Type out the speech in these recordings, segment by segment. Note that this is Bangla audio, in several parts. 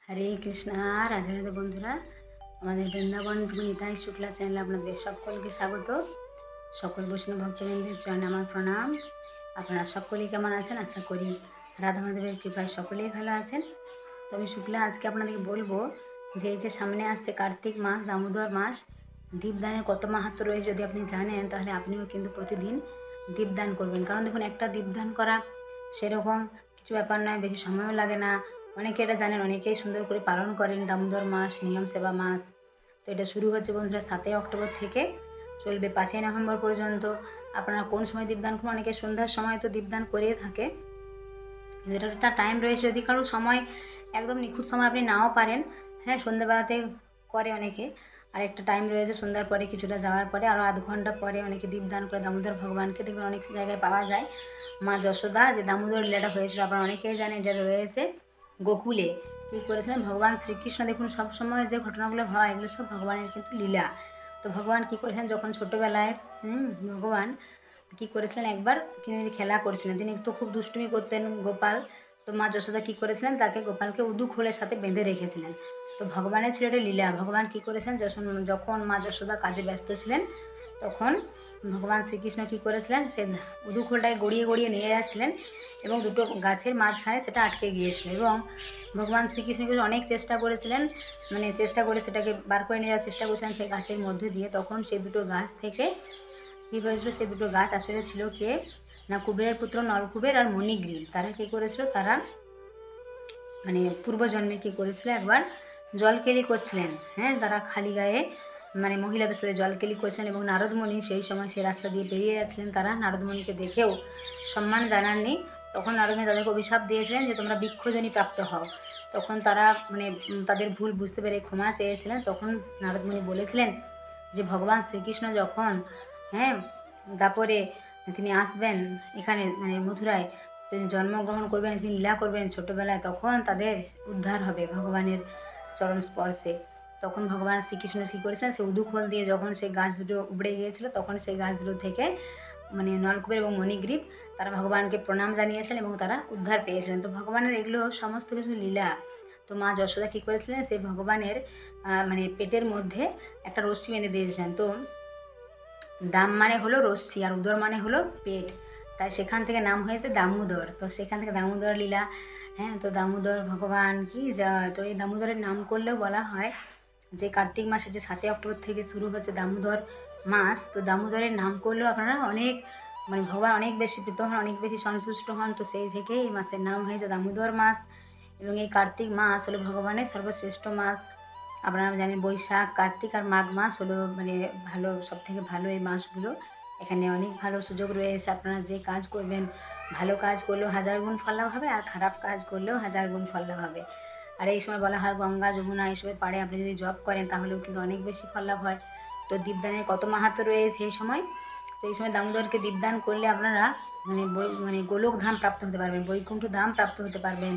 হরে কৃষ্ণা। রাধে রাধে বন্ধুরা, আমাদের বৃন্দাবন নিতাই শুক্লা চ্যানেলে আপনাদের সকলকে স্বাগত। সকল বৈষ্ণব ভক্তবৃন্দের চরণে আমার প্রণাম। আপনারা সকলেই কেমন আছেন? আশা করি রাধা মাধবের কৃপায় সকলেই ভালো আছেন। তো আমি শুক্লা আজকে আপনাদেরকে বলবো যে এই যে সামনে আসছে কার্তিক মাস, দামোদর মাস, দীপদানের কত মাহাত্ম্য রয়েছে যদি আপনি জানেন তাহলে আপনিও কিন্তু প্রতিদিন দীপদান করবেন। কারণ দেখুন, একটা দীপদান করা সেরকম কিছু ব্যাপার নয়, বেশি সময়ও লাগে না। অনেকে এটা জানেন, অনেকেই সুন্দর করে পালন করেন দামোদর মাস, নিয়ম সেবা মাস। তো এটা শুরু হচ্ছে বন্ধুরা 7ই অক্টোবর থেকে, চলবে 5ই নভেম্বর পর্যন্ত। আপনারা কোন সময় দীপদান করুন? অনেকে সন্ধ্যার সময় তো দীপদান করেই থাকে। এটা একটা টাইম রয়েছে, যদি কারো সময় একদম নিখুঁত সময় আপনি নাও পারেন, হ্যাঁ সন্ধ্যাবেলাতে করে অনেকে। আর একটা টাইম রয়েছে সন্ধ্যার পরে কিছুটা যাওয়ার পরে, আরও আধ ঘন্টা পরে অনেকে দীপদান করে দামোদর ভগবানকে। দেখবেন অনেক জায়গায় পাওয়া যায় মা যশোদা যে দামোদর লীলাটা হয়েছিল, আপনারা অনেকেই জানেন। এটা রয়েছে গোকুলে। কী করেছিলেন ভগবান শ্রীকৃষ্ণ? দেখুন, সবসময় যে ঘটনাগুলো হয় এগুলো সব ভগবানের কিন্তু লীলা। তো ভগবান কী করেছেন, যখন ছোটোবেলায় ভগবান কী করেছিলেন, একবার তিনি খেলা করছিলেন, তিনি তো খুব দুষ্টুমি করতেন গোপাল। তো মা যশোদা কী করেছিলেন, তাকে গোপালকে উদু খোলের সাথে বেঁধে রেখেছিলেন। তো ভগবানের ছিল এটা লীলা। ভগবান কী করেছেন, যখন মা যশোদা কাজে ব্যস্ত ছিলেন তখন ভগবান শ্রীকৃষ্ণ কী করেছিলেন, সে উদুখোলটাকে গড়িয়ে গড়িয়ে নিয়ে যাচ্ছিলেন এবং দুটো গাছের মাঝখানে সেটা আটকে গিয়েছিল। এবং ভগবান শ্রীকৃষ্ণ কিন্তু অনেক চেষ্টা করেছিলেন, চেষ্টা করে সেটাকে বার করে নিয়ে যাওয়ার চেষ্টা করেছিলেন সেই গাছের মধ্যে দিয়ে। তখন সেই দুটো গাছ থেকে কী হয়েছিল, সেই দুটো গাছ আসলে ছিল কে না, কুবেরের পুত্র নলকুবের আর মণিগ্রীব। তারা কী করেছিল, তারা পূর্বজন্মে কী করেছিল, একবার জলকেলি করছিলেন। হ্যাঁ, তারা খালি গায়ে মহিলাদের সাথে জলকেলি করছিলেন এবং নারদমণি সেই সময় সে রাস্তা দিয়ে বেরিয়ে যাচ্ছিলেন। তারা নারদমণিকে দেখেও সম্মান জানাননি। তখন নারদমণি তাদেরকে অভিশাপ দিয়েছিলেন যে তোমরা বৃক্ষজনী প্রাপ্ত হও। তখন তারা তাদের ভুল বুঝতে পেরে ক্ষমা চেয়েছিলেন। তখন নারদমণি বলেছিলেন যে ভগবান শ্রীকৃষ্ণ যখন তারপরে তিনি আসবেন এখানে মথুরায়, তিনি জন্মগ্রহণ করবেন, তিনি লীলা করবেন ছোটোবেলায়, তখন তাদের উদ্ধার হবে ভগবানের চরণ স্পর্শে। তখন ভগবান শ্রীকৃষ্ণ কী করেছিলেন, সে উদুখোল দিয়ে যখন সেই গাছ দুটো উবড়ে গিয়েছিল তখন সেই গাছ দুটো থেকে নলকুবের এবং মণিগ্রীব তারা ভগবানকে প্রণাম জানিয়েছিলেন এবং তারা উদ্ধার পেয়েছিলেন। তো ভগবানের এগুলো সমস্ত কিছু লীলা। তো মা যশোদা কী করেছিলেন, সেই ভগবানের পেটের মধ্যে একটা রশ্মি বেঁধে দিয়েছিলেন। তো দাম মানে হলো রশ্মি আর উদর মানে হলো পেট, তাই সেখান থেকে নাম হয়েছে দামোদর। তো সেখান থেকে দামোদর লীলা। হ্যাঁ, তো দামোদর ভগবান কি তো এই দামোদরের নাম করলেও বলা হয় যে কার্তিক মাসে যে 7ই অক্টোবর থেকে শুরু হচ্ছে দামোদর মাস, তো দামোদরের নাম করলেও আপনারা অনেক ভগবান অনেক বেশি প্রীত হন, অনেক বেশি সন্তুষ্ট হন। তো সেই থেকে এই মাসের নাম হয়েছে দামোদর মাস। এবং এই কার্তিক মাস হলো ভগবানের সর্বশ্রেষ্ঠ মাস। আপনারা জানেন বৈশাখ, কার্তিক আর মাঘ মাস হলো ভালো, সবথেকে ভালো এই মাসগুলো। এখানে অনেক ভালো সুযোগ রয়েছে। আপনারা যে কাজ করবেন, ভালো কাজ করলেও 1000 গুণ ফল লাভ হবে আর খারাপ কাজ করলেও 1000 গুণ ফল লাভ হবে। আর এই সময় বলা হয় গঙ্গা যমুনা এইসবের পাড়ে আপনি যদি জব করেন তাহলেও কিন্তু অনেক বেশি ফল লাভ হয়। তো দীপদানের কত মাহাত্ম্য রয়েছে এই সময়। তো এই সময় দামোদরকে দীপদান করলে আপনারা গোলক ধাম প্রাপ্ত হতে পারবেন, বৈকুণ্ঠ ধাম প্রাপ্ত হতে পারবেন।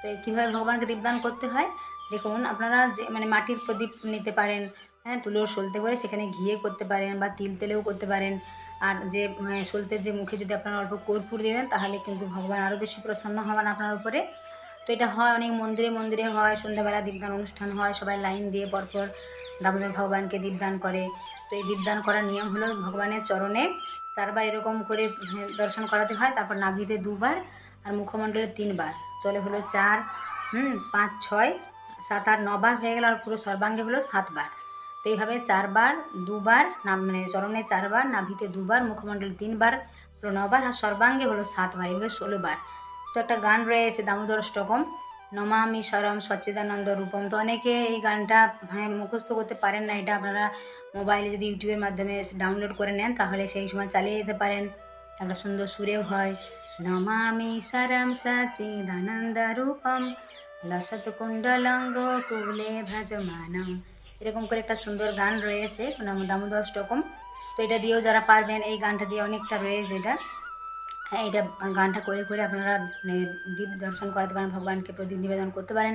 তো কীভাবে ভগবানকে দীপদান করতে হয় দেখুন, আপনারা যে মাটির প্রদীপ নিতে পারেন, হ্যাঁ, তুলোর সলতে করে সেখানে ঘিয়ে করতে পারেন বা তিল তেলেও করতে পারেন। আর যে সলতের যে মুখে যদি আপনারা অল্প কর্পূর দিয়ে দেন তাহলে কিন্তু ভগবান আরও বেশি প্রসন্ন হবেন আপনার উপরে। তো এটা হয় অনেক মন্দিরে মন্দিরে হয়, সন্ধ্যাবেলা দীপদান অনুষ্ঠান হয়, সবাই লাইন দিয়ে পরপর দামোদর ভগবানকে দীপদান করে। তো এই দীপদান করার নিয়ম হলো ভগবানের চরণে 4বার এরকম করে দর্শন করাতে হয়, তারপর নাভিতে 2বার আর মুখমণ্ডলে 3বার, তাহলে হলো 4, 5, 6, 7, 8, 9বার হয়ে গেল। আর পুরো সর্বাঙ্গে হলো 7বার। তো এইভাবে 4বার, 2বার চরণে 4বার, নাভিতে 2বার, মুখমণ্ডলে 3বার, পুরো 9বার, আর সর্বাঙ্গে হলো 7বার, এইভাবে 16বার। তো একটা গান রয়েছে দামোদর অষ্টকম, নমামি স্বরম সচ্চিদানন্দ রূপম। তো অনেকে এই গানটা মুখস্থ করতে পারেন না, এটা আপনারা মোবাইলে যদি ইউটিউবের মাধ্যমে ডাউনলোড করে নেন তাহলে সেই সময় চালিয়ে যেতে পারেন। একটা সুন্দর সুরেও হয়, নমামি স্বরম সচ্চিদানন্দ রূপম লসত কুণ্ডলঙ্গ কুলে ভ্রজমানম। এরকম করে একটা সুন্দর গান রয়েছে দামোদর অষ্টকম। তো এটা দিয়েও যারা পারবেন, এই গানটা দিয়ে অনেকটা রয়েছে এটা। হ্যাঁ, এটা গানটা করে করে আপনারা দীপ দর্শন করাতে পারেন, ভগবানকে প্রদীপ নিবেদন করতে পারেন।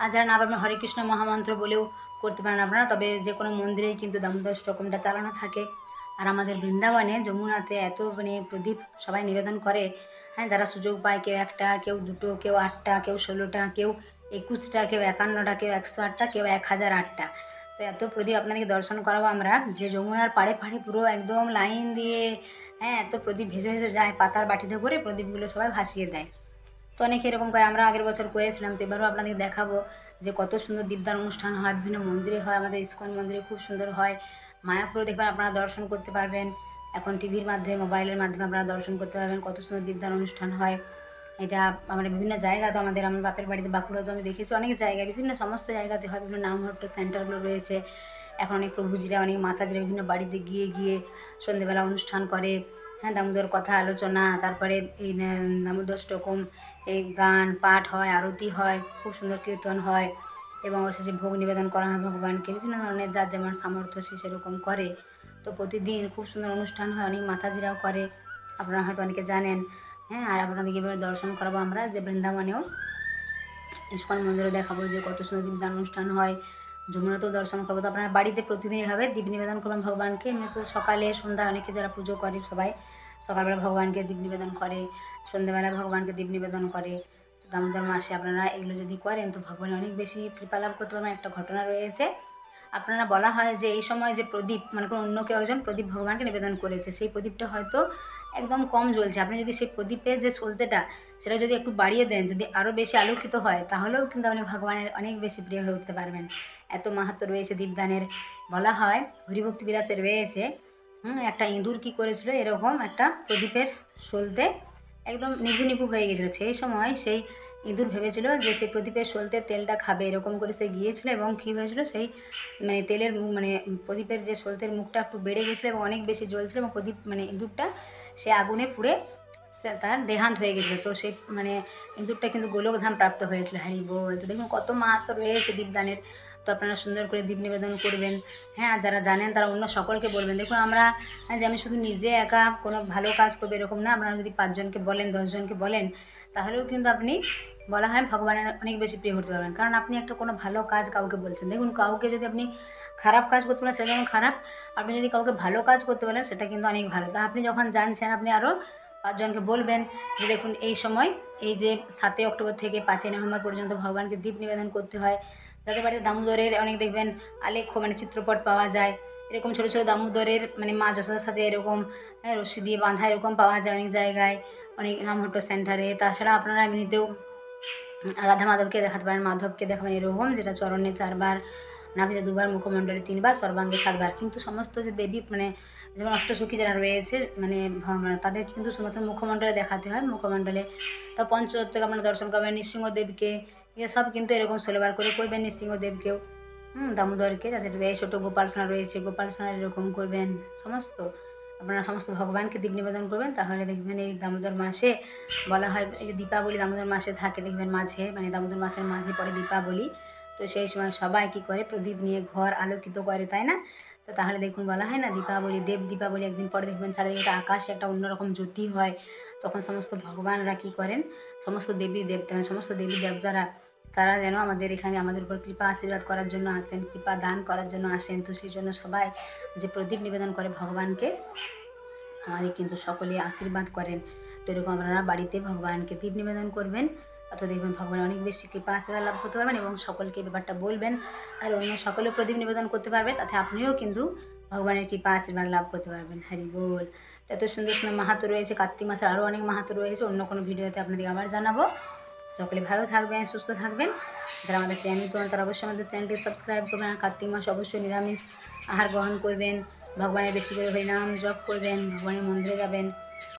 আর যারা না পারবেন হরে কৃষ্ণ মহামন্ত্র বলেও করতে পারেন আপনারা। তবে যে কোনো মন্দিরেই কিন্তু দামোদর অষ্টকমটা চালানো থাকে। আর আমাদের বৃন্দাবনে যমুনাতে এত প্রদীপ সবাই নিবেদন করে। হ্যাঁ, যারা সুযোগ পায়, কেউ 1টা, কেউ 2টো, কেউ 8টা, কেউ 16টা, কেউ 21টা, কেউ 51টা, কেউ 108টা, কেউ 1008টা। তো এত প্রদীপ আপনাদেরকে দর্শন করাবো আমরা, যে যমুনার পাড়ে পাড়ে পুরো একদম লাইন দিয়ে, হ্যাঁ, এত প্রদীপ ভেসে ভেসে যায়, পাতার বাটিতে করে প্রদীপগুলো সবাই ভাসিয়ে দেয়। তো অনেকে এরকম করে, আমরা আগের বছর করেছিলাম, তো এবারও আপনাদেরকে দেখাবো যে কত সুন্দর দীপদান অনুষ্ঠান হয়, বিভিন্ন মন্দিরে হয়, আমাদের ইস্কন মন্দিরে খুব সুন্দর হয়। মায়াপুরে দেখবেন আপনারা দর্শন করতে পারবেন, এখন টিভির মাধ্যমে, মোবাইলের মাধ্যমে আপনারা দর্শন করতে পারবেন, কত সুন্দর দীপদান অনুষ্ঠান হয়। এটা আমরা বিভিন্ন জায়গাতে, আমার বাপের বাড়িতে বাঁকুড়াতে আমি দেখেছি, অনেক জায়গায়, বিভিন্ন সমস্ত জায়গাতে হয়, বিভিন্ন নামহট্ট সেন্টারগুলো রয়েছে। এখন অনেক প্রভুজিরা, অনেক মাতাজিরা বিভিন্ন বাড়িতে গিয়ে গিয়ে সন্ধেবেলা অনুষ্ঠান করে, হ্যাঁ, দামোদর কথা আলোচনা, তারপরে এই দামোদর স্টকম, এই গান পাঠ হয়, আরতি হয়, খুব সুন্দর কীর্তন হয়, এবং অবশেষে ভোগ নিবেদন করা হয় ভগবানকে। বিভিন্ন ধরনের যার যেমন সামর্থ্য সে সেরকম করে। তো প্রতিদিন খুব সুন্দর অনুষ্ঠান হয়, অনেক মাতাজিরাও করে, আপনারা হয়তো অনেকে জানেন। হ্যাঁ, আর আপনাদেরকে এভাবে দর্শন করাবো আমরা, যে বৃন্দাবনেও ইস্কন মন্দিরে দেখাবো যে কত সুন্দর দীপদান অনুষ্ঠান হয়। যমুনাতেও দর্শন করবো। তো আপনারা বাড়িতে প্রতিদিন এভাবে দীপ নিবেদন করবেন ভগবানকে। এমনি তো সকালে সন্ধ্যা অনেকে যারা পুজো করে সবাই সকালবেলা ভগবানকে দীপ নিবেদন করে, সন্ধ্যেবেলা ভগবানকে দীপ নিবেদন করে। দামোদর মাসে আপনারা এগুলো যদি করেন তো ভগবান অনেক বেশি কৃপা লাভ করতে পারবেন। একটা ঘটনা রয়েছে, আপনারা বলা হয় যে এই সময় যে প্রদীপ, মানে কোনো অন্য কেউ একজন প্রদীপ ভগবানকে নিবেদন করেছে, সেই প্রদীপটা হয়তো একদম কম জ্বলছে, আপনি যদি সেই প্রদীপের যে সলতেটা সেটা যদি একটু বাড়িয়ে দেন, যদি আরও বেশি আলোকিত হয়, তাহলেও কিন্তু আপনি ভগবানের অনেক বেশি প্রিয় হয়ে উঠতে পারবেন। এত মাহাত্ম্য রয়েছে দীপদানের। বলা হয় হরিভক্তি বিলাসে রয়েছে, একটা ইঁদুর কী করেছিল, এরকম একটা প্রদীপের সলতে একদম নিভু নিভু হয়ে গেছিলো। সেই সময় সেই ইঁদুর ভেবেছিল যে সেই প্রদীপের সলতে তেলটা খাবে, এরকম করে সে গিয়েছিল, এবং কী হয়েছিল, সেই মানে তেলের মানে প্রদীপের যে সলতের মুখটা একটু বেড়ে গেছিলো এবং অনেক বেশি জ্বলছিল, এবং প্রদীপ মানে ইঁদুরটা সে আগুনে পুড়ে তার দেহান্ত হয়ে গেছিলো। তো সেই মানে ইঁদুরটা কিন্তু গোলকধাম প্রাপ্ত হয়েছিল। হরি বল। তো দেখুন কত মাহাত্ম্য রয়েছে দীপদানের। তো আপনারা সুন্দর করে দীপ নিবেদন করবেন, হ্যাঁ, যারা জানেন তারা অন্য সকলকে বলবেন। দেখুন আমরা যে আমি শুধু নিজে একা কোনো ভালো কাজ করবো এরকম না, আপনারা যদি 5 জনকে বলেন, 10 জনকে বলেন, তাহলেও কিন্তু আপনি বলা হয় ভগবানের অনেক বেশি প্রিয় হতে পারবেন। কারণ আপনি একটা কোনো ভালো কাজ কাউকে বলছেন। দেখুন কাউকে যদি আপনি খারাপ কাজ করতে পারেন সেটা যেমন খারাপ, আপনি যদি কাউকে ভালো কাজ করতে পারেন সেটা কিন্তু অনেক ভালো। তা আপনি যখন জানছেন, আপনি আরও 5 জনকে বলবেন যে দেখুন এই সময়, এই যে 7ই অক্টোবর থেকে 5ই নভেম্বর পর্যন্ত ভগবানকে দীপ নিবেদন করতে হয়। যাদের বাড়িতে দামোদরের অনেক দেখবেন আলেখ্য মানে চিত্রপট পাওয়া যায়, এরকম ছোটো ছোটো দামোদরের মানে মা যশোদার সাথে এরকম রশ্মি দিয়ে বাঁধা এরকম পাওয়া যায় অনেক জায়গায়, অনেক নামহট্ট সেন্টারে। তাছাড়া আপনারা এমনিতেও রাধা মাধবকে দেখাতে পারেন, মাধবকে দেখাবেন এরকম, যেটা চরণে 4 বার, নাভিতে 2 বার, মুখমণ্ডলে 3 বার, সর্বাঙ্গে 7 বার। কিন্তু সমস্ত যে দেবী মানে যেমন অষ্টসখী যারা রয়েছে মানে তাদের কিন্তু শুধুমাত্র মুখমণ্ডলে দেখাতে হয়। মুখমণ্ডলে তো পঞ্চতত্ত্বকে আপনারা দর্শন করবেন, নৃসিংহদেবকে, এসব কিন্তু এরকম 16 বার করে করবেন। নৃসিংহদেবকেও, দামোদরকে, যাদের ছোটো গোপাল সোনা রয়েছে, গোপাল সোনার এরকম করবেন। সমস্ত আপনারা সমস্ত ভগবানকে দীপ নিবেদন করবেন। তাহলে দেখবেন এই দামোদর মাসে বলা হয়, এই যে দীপাবলি দামোদর মাসে থাকে, দেখবেন মাঝে মানে দামোদর মাসের মাঝে পড়ে দীপাবলি। তো সেই সময় সবাই কী করে, প্রদীপ নিয়ে ঘর আলোকিত করে, তাই না? তো তাহলে দেখুন বলা হয় না দীপাবলি, দেব দীপাবলি, একদিন পরে দেখবেন চারিদিকে আকাশে একটা অন্যরকম জ্যোতি হয়। তখন সমস্ত ভগবানরা কী করেন, সমস্ত দেবী দেবতা সমস্ত দেবী দেবতারা তারা যেন আমাদের এখানে আমাদের উপর কৃপা আশীর্বাদ করার জন্য আসেন, কৃপা দান করার জন্য আসেন। তো সেই জন্য সবাই যে প্রদীপ নিবেদন করে ভগবানকে, আমাদের কিন্তু সকলে আশীর্বাদ করেন। তো এরকম আপনারা বাড়িতে ভগবানকে দীপ নিবেদন করবেন, অথবা দেখবেন ভগবান অনেক বেশি কৃপা আশীর্বাদ লাভ করতে পারবেন, এবং সকলকে ব্যাপারটা বলবেন, তাহলে অন্য সকলে প্রদীপ নিবেদন করতে পারবে, তাতে আপনিও কিন্তু ভগবানের কৃপা আশীর্বাদ লাভ করতে পারবেন। হরি বল। এত সুন্দর সুন্দর মাহাত্ম্য রয়েছে, কার্তিক মাসের আরও অনেক মাহাত্ম্য রয়েছে, অন্য কোনো ভিডিওতে আপনাদেরকে আবার জানাবো। সকলে ভালো থাকবেন, সুস্থ থাকবেন। যারা আমাদের চ্যানেল তো তারা অবশ্যই আমাদের চ্যানেলটি সাবস্ক্রাইব করবেন। আর কার্তিক মাস অবশ্যই নিরামিষ আহার গ্রহণ করবেন, ভগবানের বেশি করে হরিনাম জপ করবেন, ভগবানের মন্দিরে যাবেন।